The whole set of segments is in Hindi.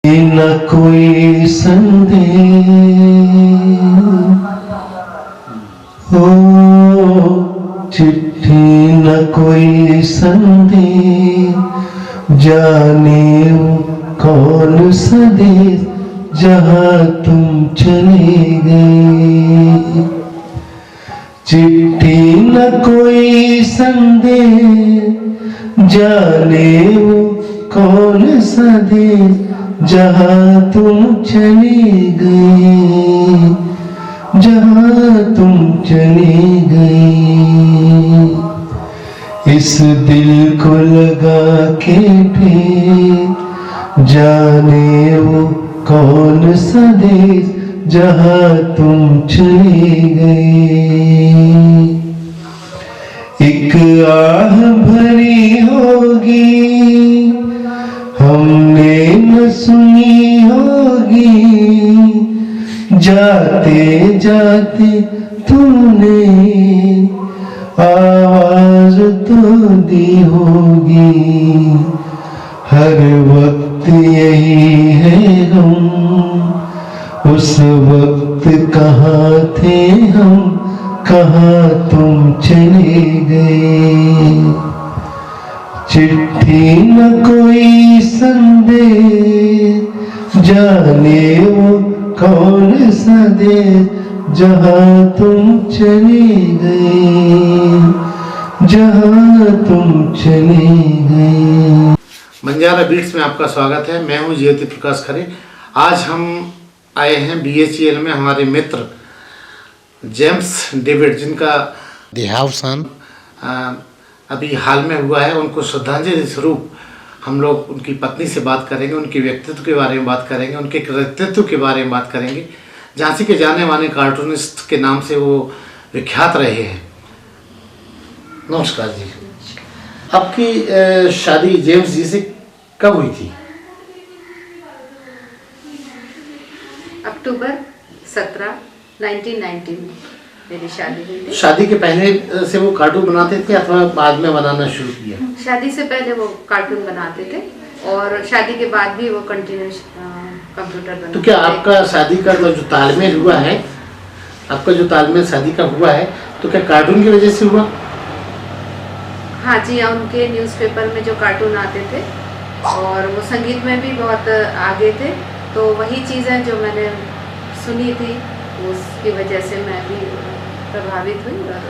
न कोई संदेह हो, चिट्ठी न कोई संदेह, जाने वो कौन सा देश जहाँ तुम चले गए। चिट्ठी न कोई संदेह, जाने वो कौन सा देश जहाँ तुम चले गए, जहाँ तुम चले गए। इस दिल को लगा के फिर जाने वो कौन सा देश जहाँ तुम चले गए। एक आह भरी होगी हमने न सुनी होगी, जाते जाते तुमने आवाज तो दी होगी। हर वक्त यही है हम, उस वक्त कहाँ थे हम, कहाँ तुम चले गए। चिट्ठी न कोई संदेश, जाने वो कौन सा देश जहाँ तुम चले गए, जहाँ तुम चले गए। बंजारा बीट्स में आपका स्वागत है। मैं हूँ ज्योति प्रकाश खरे। आज हम आए हैं BHEL में हमारे मित्र जेम्स डेविड, जिनका देहावसान अभी हाल में हुआ है। उनको श्रद्धांजलि स्वरूप हम लोग उनकी पत्नी से बात करेंगे, उनके व्यक्तित्व के बारे में बात करेंगे, उनके कृतित्व के बारे में बात करेंगे। झांसी के जाने माने कार्टूनिस्ट के नाम से वो विख्यात रहे हैं। नमस्कार जी। आपकी शादी जेम्स जी से कब हुई थी? अक्टूबर 17, 1990 में मेरी शादी हुई थी। शादी के पहले से वो कार्टून बनाते थे अथवा बाद में बनाना शुरू किया? शादी से पहले वो कार्टून बनाते थे और शादी के बाद भी वो कंटिन्यूस कंप्यूटर बनाते थे। तो क्या आपका शादी का जो तालमेल हुआ है, आपका जो तालमेल शादी का हुआ है, तो क्या कार्टून की वजह से हुआ? हाँ जी, उनके न्यूज़पेपर में जो कार्टून आते थे और वो संगीत में भी बहुत आगे थे, तो वही चीज़ें जो मैंने सुनी थी उसकी वजह से मैं भी प्रभावित हुई और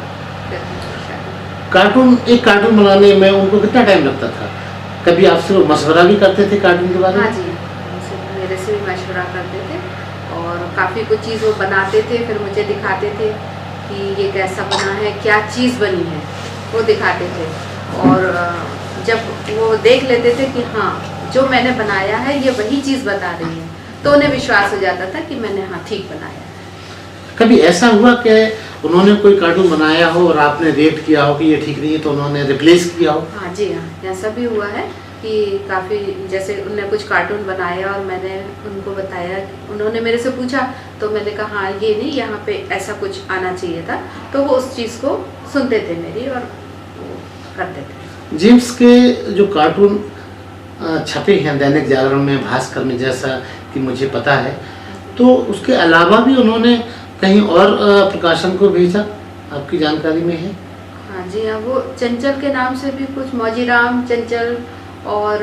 कार्टून, एक कार्टून बनाने में उनको कितना टाइम लगता था? कभी आपसे वो मशवरा भी करते थे कार्टून के बारे में? हाँ जी, मेरे से भी मशवरा करते थे और काफ़ी कुछ चीज़ वो बनाते थे, फिर मुझे दिखाते थे कि ये कैसा बना है, क्या चीज़ बनी है, वो दिखाते थे। और जब वो देख लेते थे कि हाँ जो मैंने बनाया है ये वही चीज़ बता रही है, तो उन्हें विश्वास हो जाता था कि मैंने हाँ ठीक बनाया है। कभी ऐसा हुआ कि उन्होंने कोई कार्टून बनाया हो और आपने रिएक्ट किया हो कि ये ठीक नहीं है, तो उन्होंने रिप्लेस किया हो? हाँ जी, हाँ, ऐसा भी हुआ है कि काफ़ी, जैसे उन्होंने कुछ कार्टून बनाया और मैंने उनको बताया, उन्होंने मेरे से पूछा तो मैंने कहा हाँ ये नहीं, यहाँ पे ऐसा कुछ आना चाहिए था, तो वो उस चीज़ को सुनते थे मेरी और वो करते थे। जेम्स के जो कार्टून छपे हैं दैनिक जागरण में, भास्कर में, जैसा कि मुझे पता है, तो उसके अलावा भी उन्होंने कहीं और प्रकाशन को भेजा, आपकी जानकारी में है? हाँ जी, हाँ, वो चंचल के नाम से भी कुछ, मौजीराम, चंचल और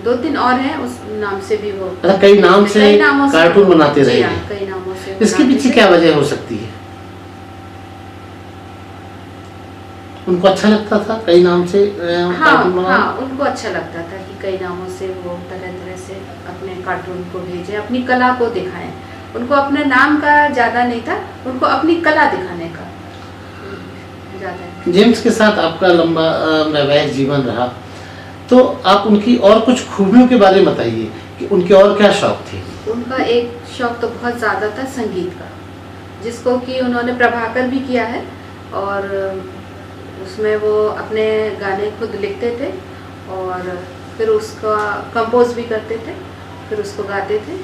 2-3 और हैं, उस नाम से भी वो कई नाम से कार्टून बनाते रहे हैं। कई नामों से। इसके पीछे क्या वजह हो सकती है? उनको अच्छा लगता था कई नाम से कार्टून बनाना? हाँ, उनको अच्छा लगता था कि कई नामों से वो तरह तरह से अपने कार्टून को भेजें, अपनी कला को दिखाएं। उनको अपने नाम का ज़्यादा नहीं था, उनको अपनी कला दिखाने का ज़्यादा। जेम्स के साथ आपका लंबा वैवाहिक जीवन रहा, तो आप उनकी और कुछ खूबियों के बारे में बताइए कि उनके और क्या शौक थे? उनका एक शौक तो बहुत ज़्यादा था संगीत का, जिसको कि उन्होंने प्रभाकर भी किया है और उसमें वो अपने गाने खुद लिखते थे और फिर उसका कंपोज भी करते थे, फिर उसको गाते थे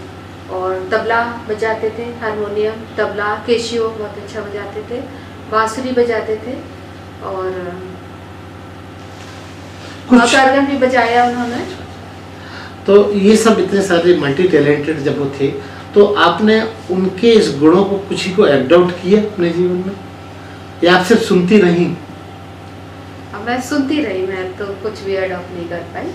और तबला बजाते थे, हारमोनियम, तबला, कैशियो बहुत अच्छा बजाते थे, बांसुरी बजाते थे और ऑर्गन भी बजाया उन्होंने। तो ये सब इतने सारे मल्टी टैलेंटेड जब वो थे, तो आपने उनके इस गुणों को कुछ ही को एडॉप्ट किया अपने जीवन में, या आप सिर्फ सुनती रही? अब मैं सुनती रही, मैं तो कुछ भी अडॉप्ट नहीं कर पाई।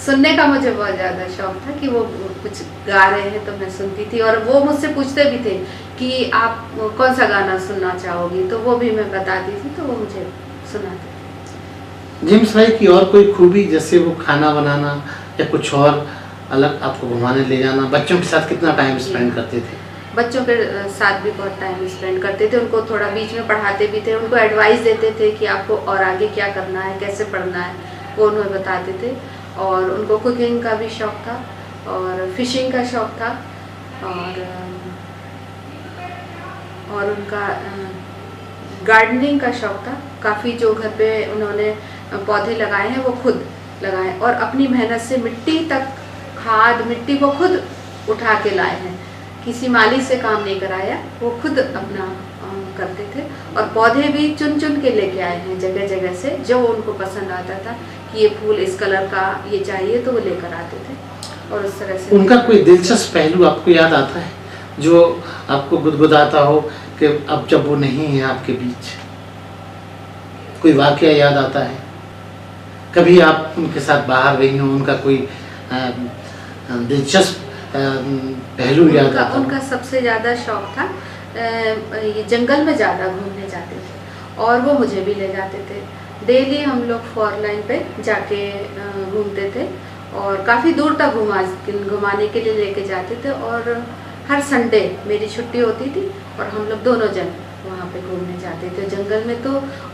सुनने का मुझे बहुत ज़्यादा शौक था कि वो कुछ गा रहे हैं तो मैं सुनती थी, और वो मुझसे पूछते भी थे कि आप कौन सा गाना सुनना चाहोगी, तो वो भी मैं बताती थी, तो वो मुझे सुनाते थे। जेम्स भाई की और कोई खूबी, जैसे वो खाना बनाना या कुछ और अलग, आपको घुमाने ले जाना, बच्चों के साथ कितना टाइम स्पेंड करते थे? बच्चों के साथ भी बहुत टाइम स्पेंड करते थे, उनको थोड़ा बीच में पढ़ाते भी थे, उनको एडवाइस देते थे कि आपको और आगे क्या करना है, कैसे पढ़ना है, वो उन्हें बताते थे। और उनको कुकिंग का भी शौक था, और फिशिंग का शौक था, और उनका गार्डनिंग का शौक था। काफ़ी जो घर पे उन्होंने पौधे लगाए हैं वो खुद लगाए, और अपनी मेहनत से मिट्टी तक, खाद मिट्टी को खुद उठा के लाए हैं, किसी माली से काम नहीं कराया, वो खुद अपना करते थे। और पौधे भी चुन चुन के लेके आए हैं जगह जगह से, जो उनको पसंद आता था कि ये फूल इस कलर का ये चाहिए, तो वो लेकर आते थे, और उस तरह से। उनका कोई दिलचस्प पहलू आपको याद आता है जो आपको गुदगुदाता हो कि अब जब वो नहीं है आपके बीच? कोई वाकया याद आता है? कभी आप उनके साथ बाहर गई हो, उनका कोई दिलचस्प पहलू याद आता हो? उनका सबसे ज़्यादा शौक था ये जंगल में ज़्यादा घूमने जाते थे, और वो मुझे भी ले जाते थे। डेली हम लोग 4 लाइन पे जाके घूमते थे, और काफ़ी दूर तक घुमाने के लिए लेके जाते थे। और हर संडे मेरी छुट्टी होती थी, और हम लोग दोनों जन वहाँ पे घूमने जाते थे जंगल में। तो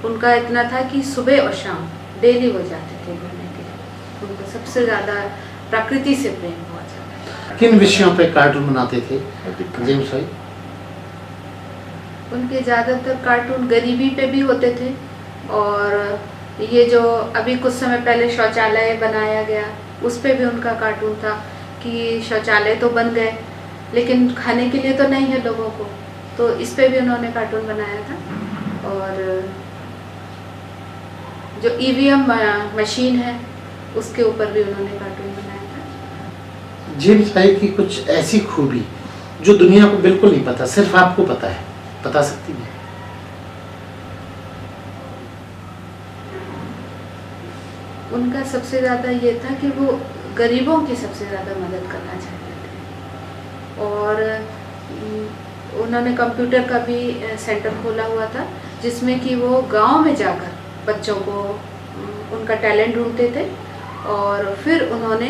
उनका इतना था कि सुबह और शाम डेली वो जाते थे घूमने के लिए। उनको सबसे ज़्यादा प्रकृति से प्रेम बहुत ज़्यादा। किन विषयों पे कार्टून बनाते थे जेम्स भाई? उनके ज़्यादातर कार्टून गरीबी पे भी होते थे, और ये जो अभी कुछ समय पहले शौचालय बनाया गया, उस पे भी उनका कार्टून था कि शौचालय तो बन गए लेकिन खाने के लिए तो नहीं है लोगों को, तो इस पे भी उन्होंने कार्टून बनाया था। और जो ईवीएम मशीन है उसके ऊपर भी उन्होंने कार्टून बनाया था। जेम्स भाई की कुछ ऐसी खूबी जो दुनिया को बिल्कुल नहीं पता, सिर्फ आपको पता है, बता सकती हैं? उनका सबसे ज़्यादा ये था कि वो गरीबों की सबसे ज़्यादा मदद करना चाहते थे, और उन्होंने कंप्यूटर का भी सेंटर खोला हुआ था, जिसमें कि वो गांव में जाकर बच्चों को उनका टैलेंट ढूंढते थे, और फिर उन्होंने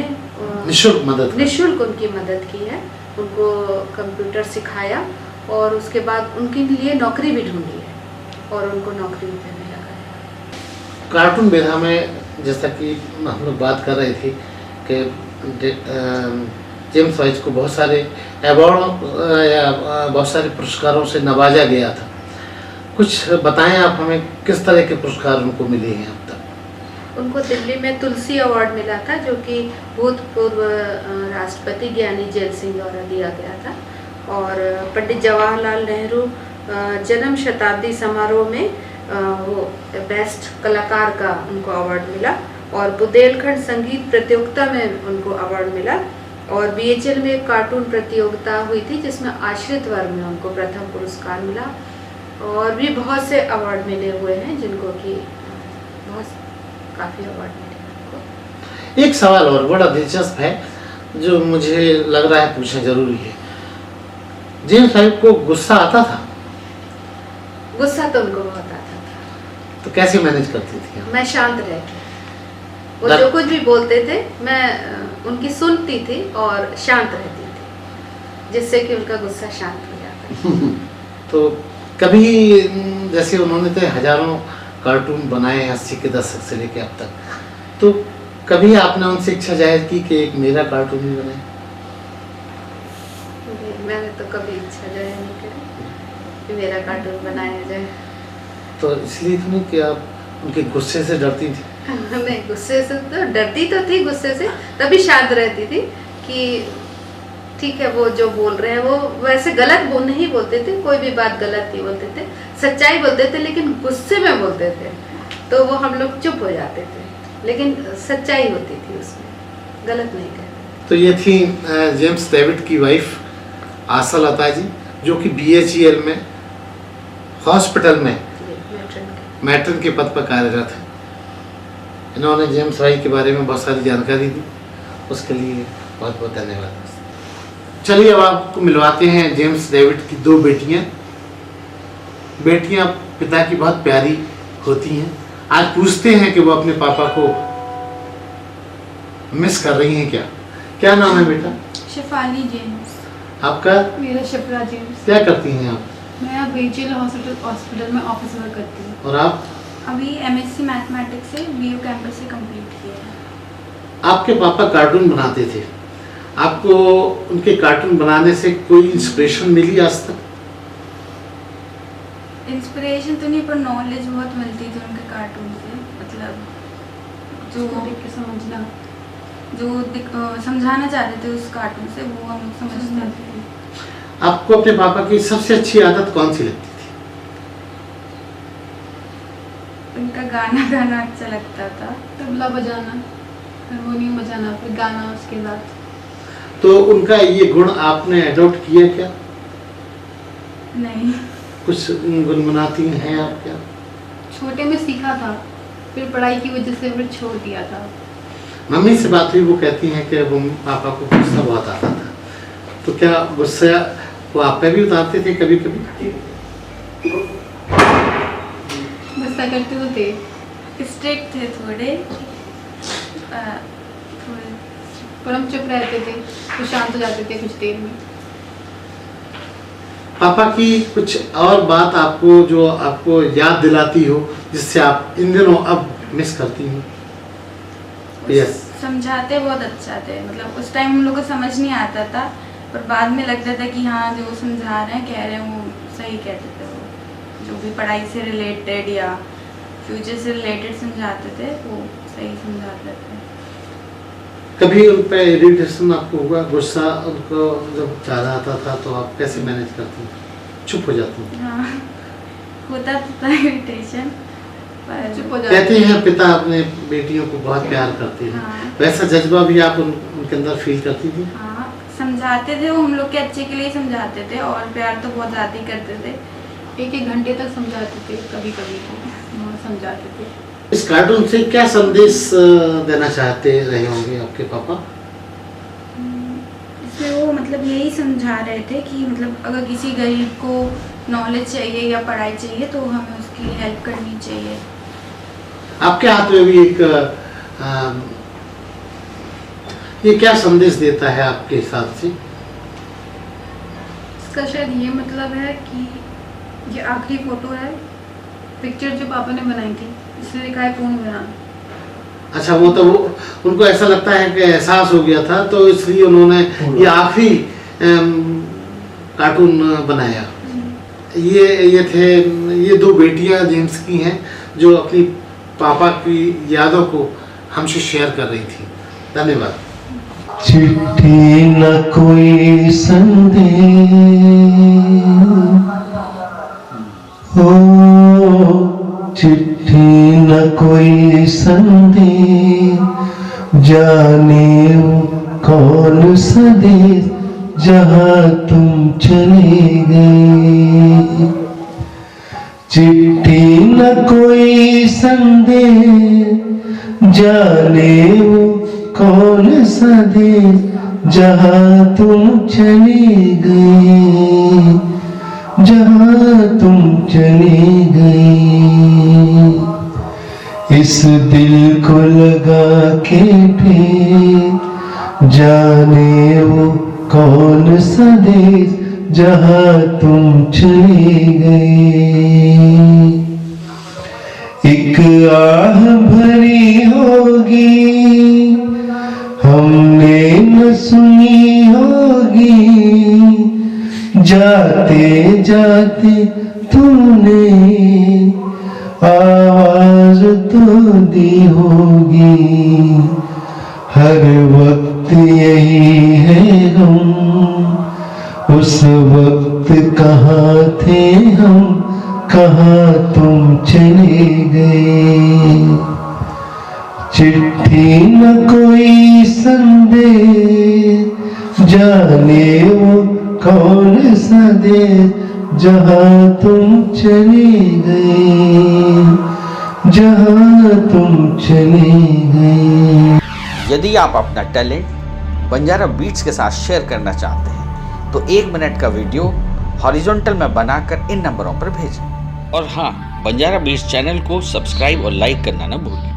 निःशुल्क उनकी मदद की है, उनको कंप्यूटर सिखाया, और उसके बाद उनके लिए नौकरी भी ढूंढी है, और उनको नौकरी पे भी लगाया। कार्टून विधा में जैसा कि हम लोग बात कर रहे थे कि जेम्स वाइज को बहुत सारे अवार्ड या बहुत सारे पुरस्कारों से नवाजा गया था। कुछ बताएं आप हमें, किस तरह के पुरस्कार उनको मिले हैं अब तक? उनको दिल्ली में तुलसी अवार्ड मिला था, जो कि भूतपूर्व राष्ट्रपति ज्ञानी जैल सिंह द्वारा दिया गया था, और पंडित जवाहरलाल नेहरू जन्म शताब्दी समारोह में वो बेस्ट कलाकार का उनको अवार्ड मिला, और बुंदेलखंड संगीत प्रतियोगिता में उनको अवार्ड मिला, और बीएचएल में एक कार्टून प्रतियोगिता हुई थी जिसमें आश्रित वर्ग में उनको प्रथम पुरस्कार मिला, और भी बहुत से अवार्ड मिले हुए हैं जिनको कि काफ़ी अवार्ड मिले उनको। एक सवाल और बड़ा दिलचस्प है जो मुझे लग रहा है पूछना जरूरी है। जेम्स साहब को गुस्सा आता था? गुस्सा तो उनको बहुत आता था। तो कैसे मैनेज करती थी? मैं शांत रहती, वो जो कुछ भी बोलते थे मैं उनकी सुनती थी और शांत रहती थी, जिससे कि उनका गुस्सा शांत हो जाता। तो कभी जैसे उन्होंने तो हजारों कार्टून बनाए 80 के दशक से लेके अब तक, तो कभी आपने उनसे इच्छा जाहिर की कि एक मेरा कार्टून भी बनाए? मैंने तो कभी इच्छा जाहिर नहीं करी कि मेरा कार्टून बनाया जाए। तो इसलिए तो नहीं कि आप उनके गुस्से से डरती थी? नहीं, गुस्से से तो डरती तो थी, गुस्से से तभी शांत रहती थी कि ठीक है, वो जो बोल रहे हैं वो वैसे गलत नहीं बोलते थे, कोई भी बात गलत नहीं बोलते थे, सच्चाई बोलते थे, लेकिन गुस्से में बोलते थे तो वो हम लोग चुप हो जाते थे, लेकिन सच्चाई होती थी उसमें, गलत नहीं कहते थे। तो ये थी जेम्स डेविड की वाइफ आशा लता जी, जो कि BHEL में हॉस्पिटल में मैट्रन के पद पर कार्यरत है। इन्होंने जेम्स भाई के बारे में बहुत सारी जानकारी दी, उसके लिए बहुत बहुत धन्यवाद। चलिए अब आपको मिलवाते हैं जेम्स डेविड की दो बेटियां। बेटियां पिता की बहुत प्यारी होती हैं। आज पूछते हैं कि वो अपने पापा को मिस कर रही हैं क्या। क्या नाम है बेटा? शेफाली जेम्स। आपका? मेरा शिप्रा जेम्स। क्या करती हैं आप? मैं अब BHEL हॉस्पिटल में ऑफिस वर्क करती हूँ। और आप? अभी MSc मैथमेटिक्स से BU कैंपस से कंप्लीट किया है। आपके पापा कार्टून बनाते थे, आपको उनके कार्टून बनाने से कोई इंस्पिरेशन मिली आज तक? इंस्पिरेशन तो नहीं, पर नॉलेज बहुत मिलती थी उनके कार्टून से। मतलब जो देख के समझना, जो समझाना चाहते थे उस कार्टून से, वो हम समझते थे। आपको अपने पापा की सबसे अच्छी आदत कौन सी लगती थी? उनका गाना गाना अच्छा लगता था। तबला बजाना, हारमोनियम बजाना, फिर गाना उसके बाद। तो उनका ये गुण आपने अडॉप्ट किया क्या? नहीं, कुछ गुनगुनाती हैं आप क्या? छोटे में सीखा था, फिर पढ़ाई की वजह से फिर छोड़ दिया था। मम्मी से बात हुई, वो कहती हैं कि वो पापा को गुस्सा बहुत आता था, तो क्या गुस्सा वो आप पे भी उतारते थे कभी कभी? गुस्सा करते तो थे। स्ट्रिक्ट थे थोड़े, पर हम चुप रहते थे, तो शांत हो जाते थे कुछ देर में। पापा की कुछ और बात आपको जो आपको याद दिलाती हो, जिससे आप इन दिनों अब मिस करती हो? यस। समझाते बहुत अच्छा थे। मतलब उस टाइम हम लोग को समझ नहीं आता था, पर बाद में लगता था कि हाँ जो समझा रहे हैं, कह रहे हैं, वो सही कहते थे। वो जो भी पढ़ाई से रिलेटेड या फ्यूचर से रिलेटेड समझाते थे, वो सही समझाते थे। कभी उन पे इरिटेशन आपको हुआ? गुस्सा उनको जब ज़्यादा आता था तो आप कैसे मैनेज करती? चुप हो जाती? हाँ, होता तो था इरिटेशन, पर चुप हो जाते कहते हैं पिता अपने बेटियों को बहुत प्यार करते हैं। हाँ। वैसा जज्बा भी आप उनके अंदर फील करती थी? हाँ, समझाते थे वो, हम लोग के अच्छे के लिए समझाते थे, और प्यार तो बहुत ज़्यादा ही करते थे। 1-1 घंटे तक समझाते थे, कभी कभी बहुत समझाते थे। इस कार्टून से क्या संदेश देना चाहते रहे होंगे आपके पापा? इसमें वो मतलब यही समझा रहे थे कि मतलब अगर किसी गरीब को नॉलेज चाहिए या पढ़ाई चाहिए, तो हमें उसकी हेल्प करनी चाहिए। आपके हाथ में भी एक ये क्या संदेश देता है आपके हिसाब से? इसका शायद ये मतलब है कि ये आखिरी फोटो है, पिक्चर जो पापा ने बनाई थी, इसने लिखा है पूर्ण विराम। अच्छा, वो तो उनको ऐसा लगता है कि एहसास हो गया था, तो इसलिए उन्होंने ये आखिरी कार्टून बनाया। ये दो बेटियां जेम्स की हैं, जो अपनी पापा की यादों को हमसे शेयर कर रही थी। धन्यवाद। चिट्ठी न कोई संदेश हो, चिट्ठी न कोई संदेश, जाने वो कौन सा देश जहाँ तुम चले गए। चिट्ठी न कोई संदेश, जाने वो कौन सा देश जहाँ तुम चले गए, जहाँ तुम चले गए। इस दिल को लगा के ठेर, जाने वो कौन सा देश जहाँ तुम चले गए। एक आह भरी होगी हमने न सुनी होगी, जाते जाते तुमने आवाज तो दी होगी। हर वक्त यही है हम, उस वक्त कहाँ थे हम, कहाँ तुम चले गए। चिट्ठी न कोई संदेश, जाने वो कौन सा देश जहाँ तुम चली गई, जहाँ तुम चली गई। यदि आप अपना टैलेंट बंजारा बीट्स के साथ शेयर करना चाहते हैं तो 1 मिनट का वीडियो हॉरिजॉन्टल में बनाकर इन नंबरों पर भेजें। और हाँ, बंजारा बीट्स चैनल को सब्सक्राइब और लाइक करना न भूलें।